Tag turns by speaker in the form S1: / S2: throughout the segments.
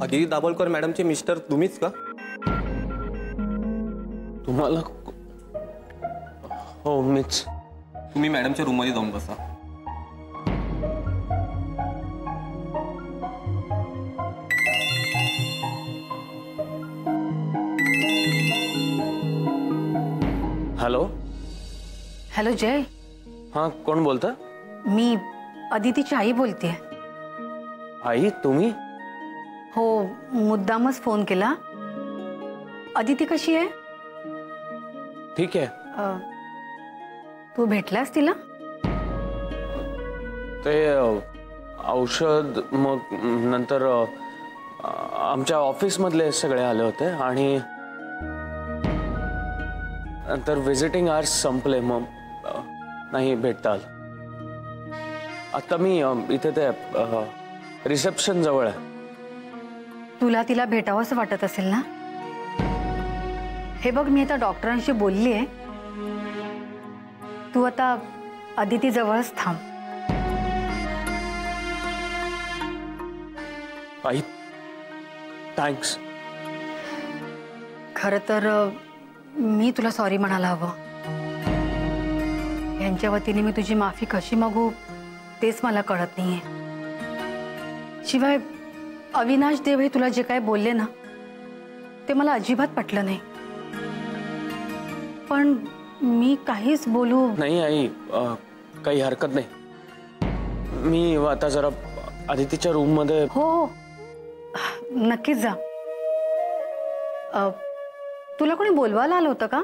S1: Aditi Dabholkar मॅडमचे mister तुम्हीच का?
S2: तुम्हाला? हो मीच.
S1: तुम्ही मॅडमच्या रूम मध्ये जाऊन बसा.
S2: हॅलो.
S3: हॅलो जय.
S2: हाँ कोण बोलता?
S3: मी अदितीची आई बोलतेय.
S2: आई तुम्ही?
S3: हो मुद्दामच फोन केला. अदिती कशी आहे?
S2: ठीक आहे.
S3: तू भेटलास तिला?
S2: ते औषध मग नंतर आमच्या ऑफिस मधले सगळे आले होते आणि नंतर विजिटिंग आवर्स संपले मग नाही भेटता आलं. आता मी इथे ते रिसेप्शन जवळ आहे.
S3: तुला तिला भेटावंसं वाटत असेल ना? हे बघ मी आता डॉक्टरांशी बोलली आहे. तू आता अदिती जवळच थांब.
S2: आई थँक्स.
S3: खरं तर मी तुला सॉरी म्हणायला हवं. यांच्या वतीने मी तुझी माफी कशी मागू तेच मला कळत नाहीये. शिवाय अविनाश देव हे तुला जे काय बोलले ना ते मला अजिबात पटलं नाही. पण मी काहीच बोलू
S2: नाही आई. काही हरकत नाही. मी आता जरा अदितीच्या रूम मध्ये.
S3: हो नक्कीच जा. तुला कोणी बोलवायला आलं होतं का?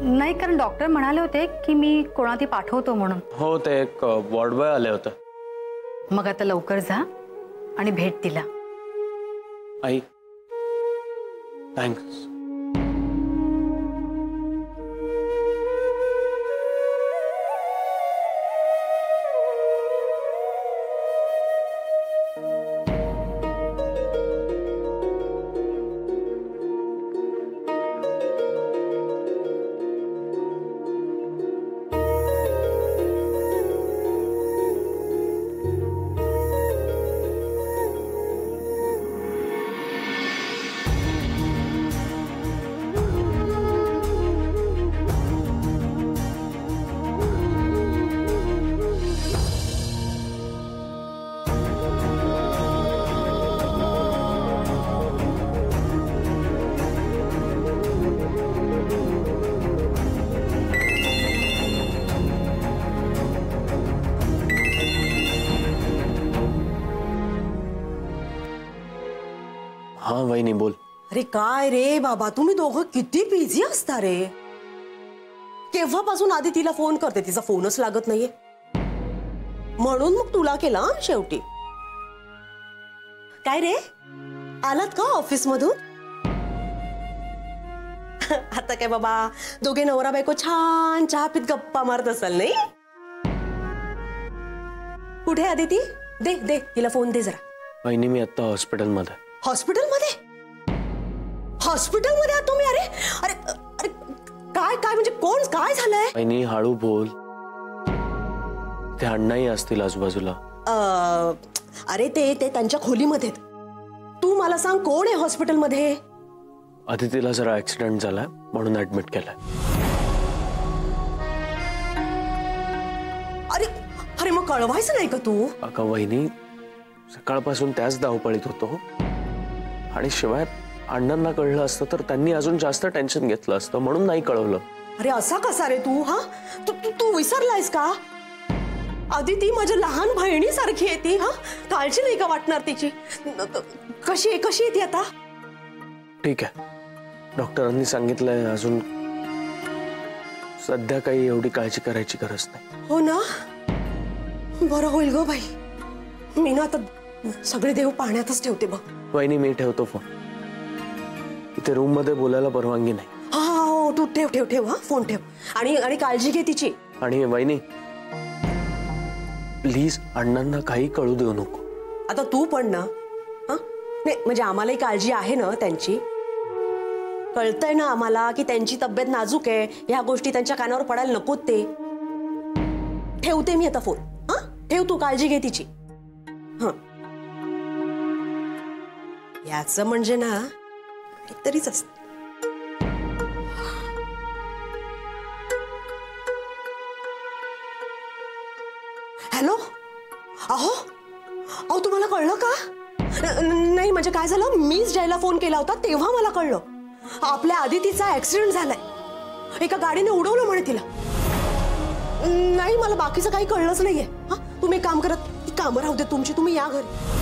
S3: नाही कारण डॉक्टर म्हणाले होते की मी कोणाती पाठवतो म्हणून.
S2: हो ते एक वॉर्ड बॉय आले होते.
S3: मग आता लवकर जा आणि भेट तिला.
S2: आई थँक्स. हाँ वहिनी बोल.
S4: अरे काय रे बाबा तुम्ही दोघं किती बिझी असता रे. केव्हापासून आदितीला फोन करते तिचा फोनच लागत नाहीये. म्हणून मग तुला केला शेवटी. काय रे आलात का ऑफिस मधून? आता काय बाबा दोघे नवरा बायको छान चहा पीत गप्पा मारत असाल नाही? कुठे आदिती? दे दे तिला फोन दे जरा.
S2: वहिनी मी आता हॉस्पिटल मध्ये.
S4: हॉस्पिटल मध्ये? हॉस्पिटल मध्ये आहात तुम्ही? अरे अरे अरे काय काय म्हणजे कोण काय झालंय?
S2: वहिनी हळू बोल. ते अण्णाही असतील आजूबाजूला.
S4: अरे ते त्यांच्या खोलीमध्ये. तू मला सांग कोण आहे हॉस्पिटल मध्ये?
S2: अदितीला जरा ऍक्सिडेंट झालाय म्हणून ऍडमिट केलाय.
S4: अरे अरे मग कळवायचं नाही का तू?
S2: अगं वहिनी सकाळपासून त्याच धावपळीत होतो आणि शिवाय अण्णांना कळलं असतं तर त्यांनी अजून जास्त टेन्शन घेतलं असतं म्हणून नाही कळवलं.
S4: अरे असा कसा रे तू? हा तू विसरलायस का? अदिती माझ्या लहान बहिणीसारखी आहे ती. हा काळजी नाही का वाटणार तिची? कशी आहे ती आता?
S2: ठीक आहे. डॉक्टरांनी सांगितलंय अजून सध्या काही एवढी काळजी करायची गरज नाही.
S4: हो ना बरं होईल ग बाई. मी ना आता सगळे देव पाण्यातच ठेवते बघ.
S2: वहिनी मी ठेवतो फोन. इथे रूम मध्ये बोलायला परवानगी नाही.
S4: हा हो तू ठेव ठेव ठेव. हा फोन ठेव आणि काळजी घे तिची.
S2: आणि वहिनी प्लीज अण्णांना काही कळू देऊ नको.
S4: आता तू पण ना. हा नाही म्हणजे आम्हालाही काळजी आहे ना त्यांची. कळतंय ना आम्हाला की त्यांची तब्येत नाजूक आहे. ह्या गोष्टी त्यांच्या कानावर पडायला नकोत ते. ठेवते मी आता फोन. हा ठेव तू काळजी घे तिची. हा याचं म्हणजे ना तरीच असत. हॅलो, अहो अहो तुम्हाला कळलं का? नाही म्हणजे काय झालं, मीच जयला फोन केला होता तेव्हा मला कळलं. आपल्या आदितीचा ऍक्सिडेंट झालाय. एका गाडीने उडवलं म्हणे तिला. नाही मला बाकीचं काही कळलंच नाहीये. हा तुम्ही एक काम करत, ती कामं राहू दे तुमची, तुम्ही या घरी.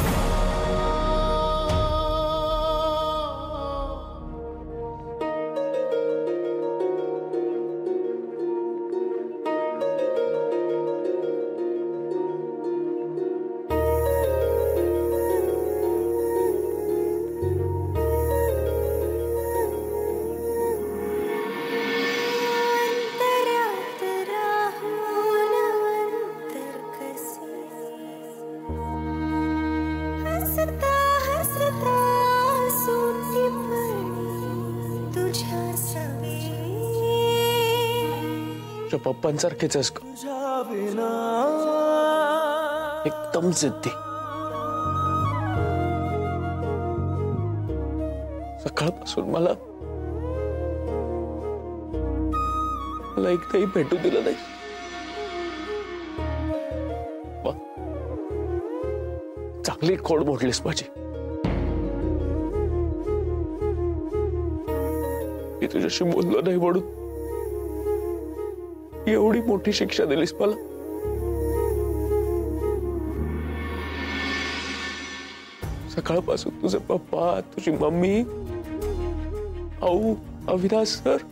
S2: तुझ्या पप्पांसारखेच आहेस का? एकदम जिद्दी. सकाळपासून मला एकदाही भेटू दिलं नाही. चांगली खोड मोडलीस माझी. मी तुझ्याशी बोललो नाही म्हणून एवढी मोठी शिक्षा दिलीस मला. सकाळपासून तुझे पप्पा, तुझी मम्मी, आऊ, अविनाश सर,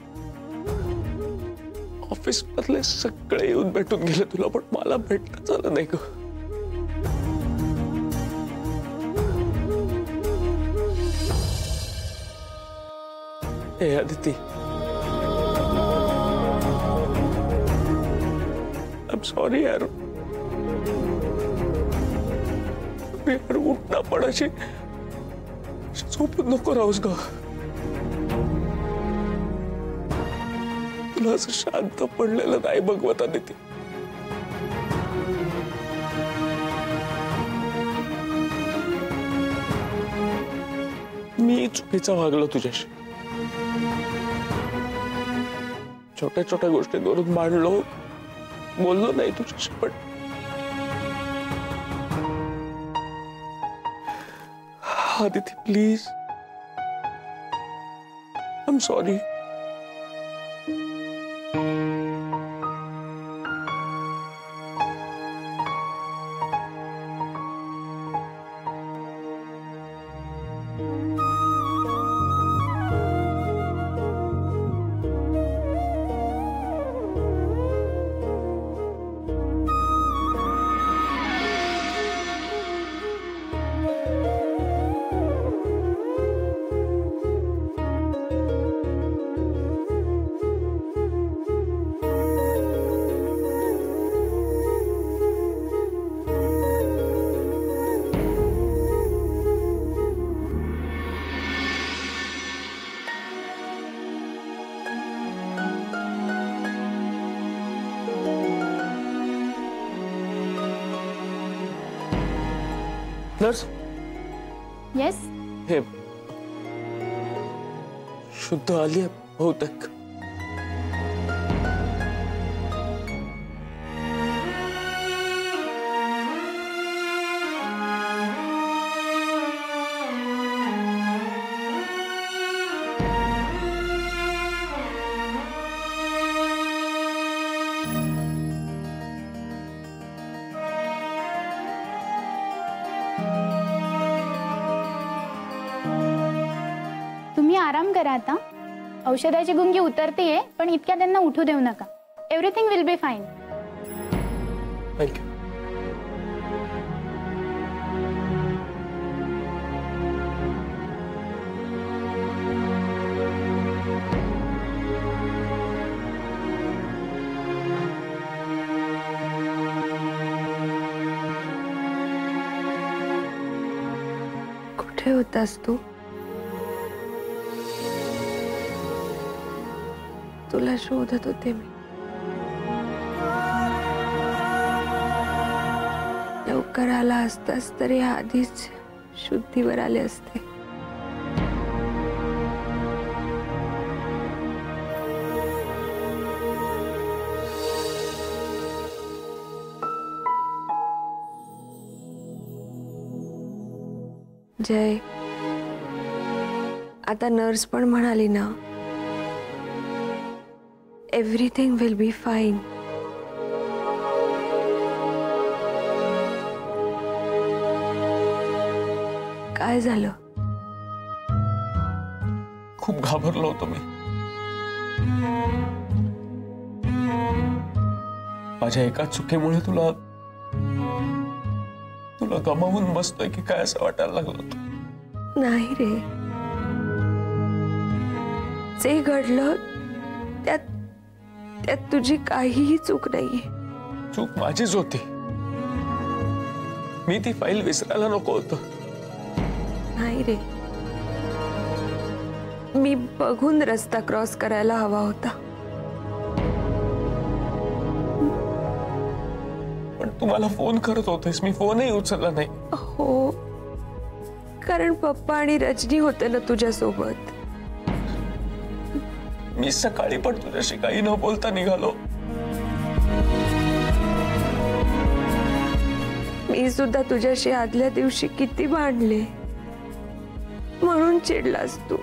S2: ऑफिस मधले सगळे येऊन भेटून गेले तुला, पण मला भेटणं झालं नाही ग. हे आदिती, I'm sorry यार. यार उठना पडायची झोपून नको राहूस ग. तुला असं शांत पडलेलं नाही बघवत आदिती. मी चुकीचा वागलो तुझ्याशी. छोट्या छोट्या गोष्टींवरून मांडलो, बोललो नाही तुझ्याशी. पण Aditi please, I am sorry. Nurse.
S5: Yes.
S2: हे शुद्ध आली आहे बहुतेक.
S5: आराम करा आता. औषधाची गुंगी उतरतीये, पण इतक्या त्यांना उठू देऊ नका. Everything will be fine.
S2: Thank you.
S3: कुठे होतास तू? तुला शोधत होते मी. लवकर आला असतास तरी आधीच शुद्धीवर आले असते.
S6: जय, आता नर्स पण म्हणाली ना, एव्हरीथिंग विल बी फाईन. काय झालं?
S2: खूप घाबरलो होतो मी. माझ्या एका चुकीमुळे तुला गमावून बसतोय की काय असं वाटायला लागलं होतं.
S6: नाही रे, जे घडलं त्यात तुझी काहीही चूक नाहीये.
S2: चूक माझीच होती. मी ती फाईल विसरायला नको होतं.
S6: नाही रे, मी बघून रस्ता क्रॉस करायला हवा होता.
S2: पण तू मला फोन करत होतेस, मी फोनही उचलला नाही.
S6: हो, कारण पप्पा आणि रजनी होते ना तुझ्यासोबत.
S2: मी सकाळी पण तुझ्याशी काही न बोलता निघालो.
S6: मी सुद्धा तुझ्याशी आदल्या दिवशी किती भांडले, म्हणून चिडलास तू.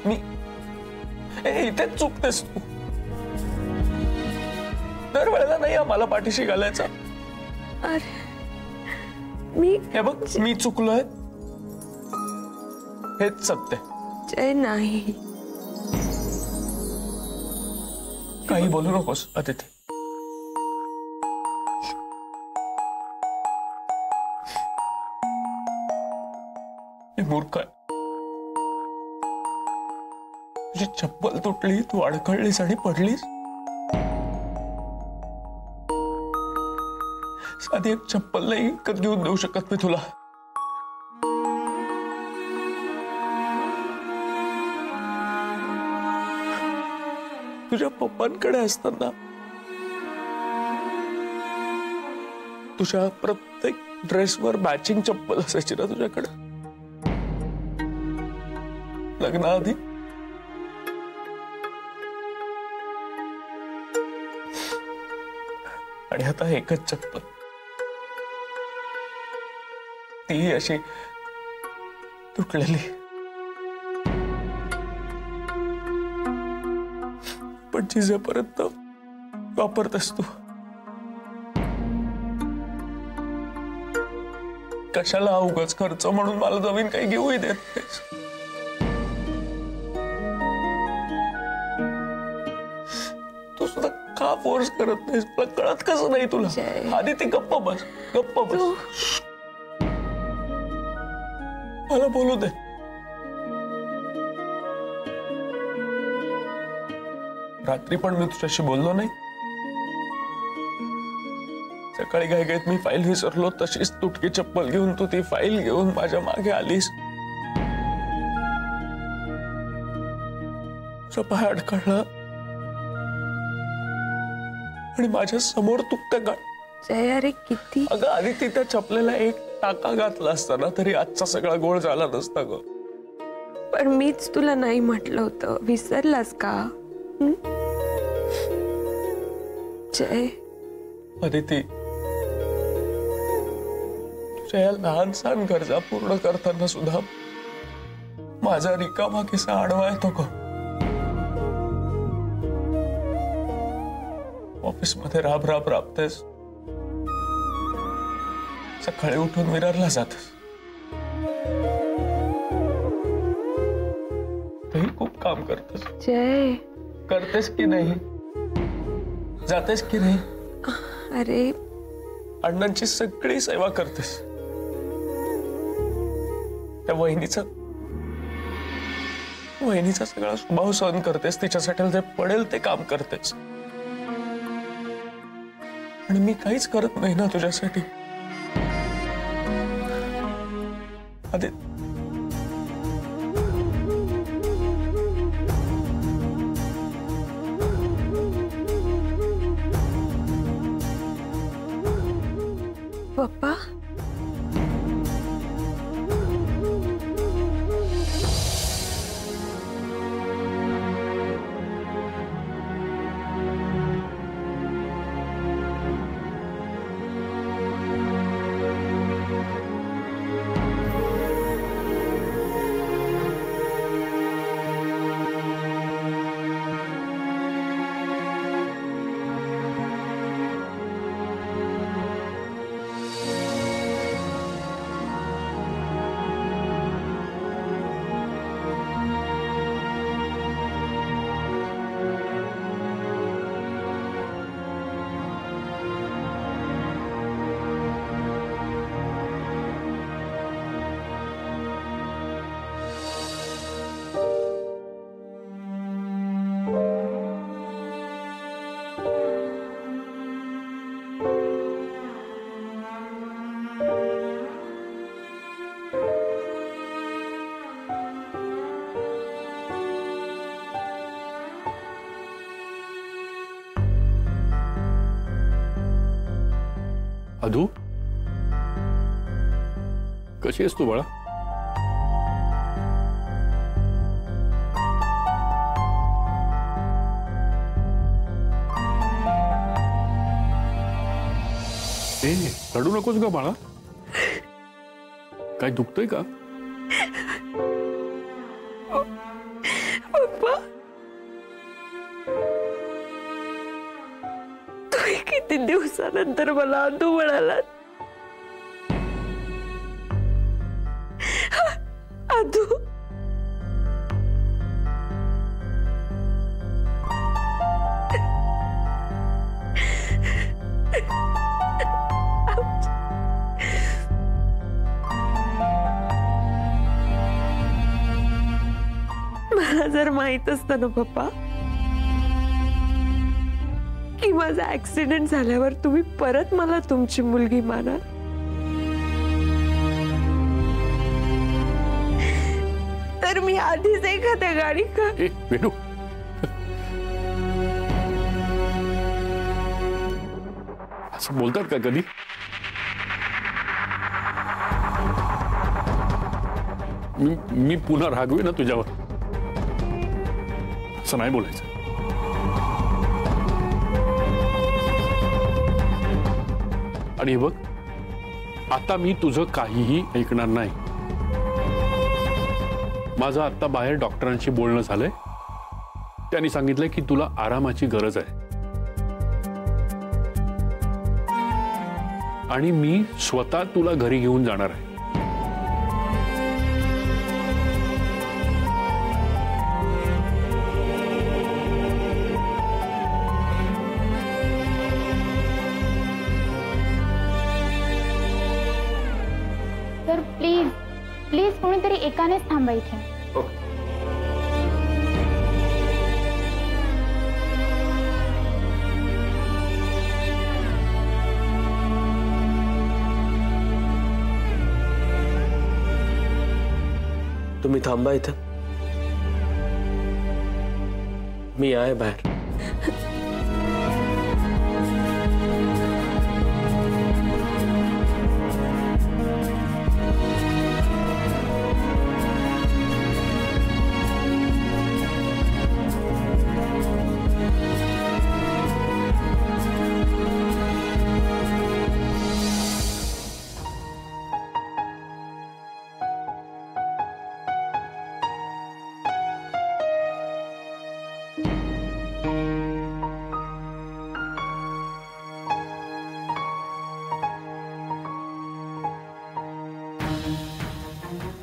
S2: मी इथेच चुकतेस तू. दरवेळेला नाही आम्हाला पाठीशी घालायचा.
S6: अरे मी
S2: हे बघ, मी चुकलोय हेच सत्य.
S6: जय नाही,
S2: काही बोलू नकोस अदिती. मी मूर्ख आहे. तुझी चप्पल तुटली, तू अडखळलीस आणि पडलीस. साधी एक चप्पल नाही विकत घेऊन देऊ शकत मी तुला. तुझ्या पप्पांकडे असताना तुझ्या प्रत्येक ड्रेसवर मॅचिंग चप्पल असायची ना तुझ्याकडे, लग्नाआधी. आणि आता एकच चप्पल, ती अशी तुटलेली. पण जिजेपर्यंत वापरतेस तू. कशाला उगाच खर्च म्हणून मला नवीन काही घेऊही देत नाहीस. तू सुद्धा का फोर्स करत नाहीस? मला कळत कसं नाही तुला? आधी ती गप्प बस, गप्प बस. मला बोलू दे. रात्री पण मी तुझ्याशी बोललो नाही. सकाळी घाईघाईत मी फाईल विसरलो, तशीच तुटकी चप्पल घेऊन तू ती फाईल घेऊन माझ्या मागे आलीस. पाय अडकळला आणि माझ्या समोर तुटतं का?
S6: जय, अरे किती.
S2: अगं आधी त्या चपलेला एक टाका घातला असता ना तरी आजचा सगळा गोळ झाला नसता ग.
S6: पण मीच तुला नाही म्हटलं होतं, विसरलास का? जय,
S2: अदिती, तुझ्या या लहान सहान गरजा पूर्ण करताना सुद्धा माझा रिकामा किस्सा आडवा येतो का? ऑफिस मध्ये राबतेस, सकाळी उठून विरारला जातेस. तही खूप काम करतेस.
S6: जय,
S2: करतेस की नाही? जातेस की नाही?
S6: अरे
S2: अण्णांची सगळी सेवा करतेस. त्या वहिनीचा सगळा स्वभाव सहन करतेस. तिच्यासाठी जे पडेल ते काम करतेस. आणि मी काहीच करत नाही ना तुझ्यासाठी. आधी
S6: पप्पा,
S7: अधू, कशी आहेस तू बाळा? रडू नकोस का बाळा? काय दुखतंय का?
S6: पप्पा, तुम्ही किती दिवसानंतर मला अधू म्हणालात. अधू, मला जर माहित असतं ना पप्पा की माझा ऍक्सिडेंट झाल्यावर तुम्ही परत मला तुमची मुलगी मानाल, तर मी आधीच एखाद्या गाडी का
S7: वेणू, असं बोलतात का कधी? मी पुन्हा रागवे ना तुझ्यावर, असं नाही बोलायचं. आणि बघ, आता मी तुझं काहीही ऐकणार नाही. माझं आता बाहेर डॉक्टरांशी बोलणं झालंय. त्यांनी सांगितलंय की तुला आरामाची गरज आहे आणि मी स्वतः तुला घरी घेऊन जाणार आहे.
S5: तर प्लीज प्लीज कोणीतरी एकानेच थांबायचं.
S2: तुम्ही थांबा इथं, मी आहे बाहेर.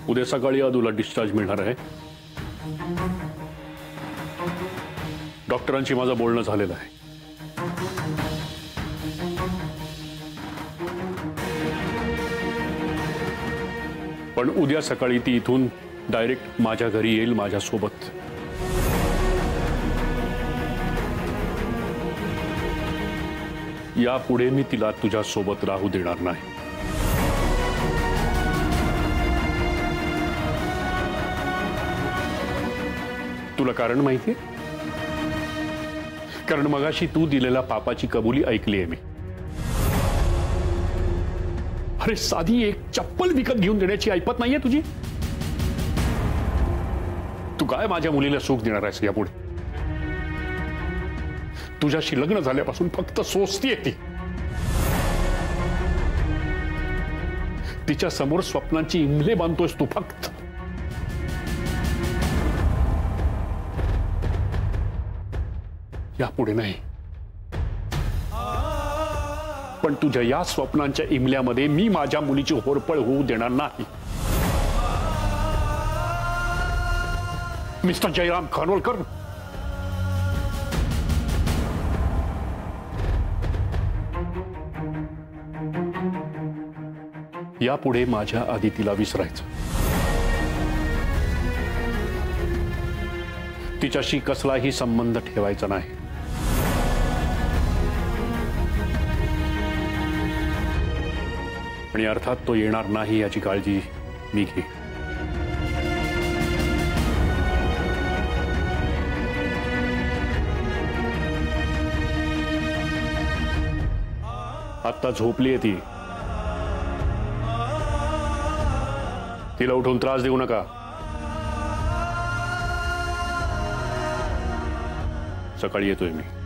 S7: उद्या सकाळी अधूला डिस्चार्ज मिळणार आहे. डॉक्टरांशी माझं बोलणं झालेलं आहे. पण उद्या सकाळी ती इथून डायरेक्ट माझ्या घरी येईल, माझ्यासोबत. यापुढे मी तिला तुझ्या सोबत राहू देणार नाही. तुला कारण माहितीये? कारण मगाशी तू दिलेल्या पापाची कबुली ऐकली आहे मी. अरे साधी एक चप्पल विकत घेऊन देण्याची ऐपत नाहीये तुझी. तू काय माझ्या मुलीला सुख देणार आहेस यापुढे? तुझ्याशी लग्न झाल्यापासून फक्त सोसतीये ती. तिच्या समोर स्वप्नांची इमले बांधतोयस तू फक्त. यापुढे नाही. पण तुझ्या या स्वप्नांच्या इमल्यामध्ये मी माझ्या मुलीची होरपळ होऊ देणार नाही. मिस्टर जयराम खानोलकर, यापुढे माझ्या आधी तिला विसरायचं. तिच्याशी कसलाही संबंध ठेवायचा नाही. आणि अर्थात तो येणार नाही याची काळजी मी घे. आता झोपली आहे ती. तिला उठवून त्रास देऊ नका. सकाळी येतोय मी.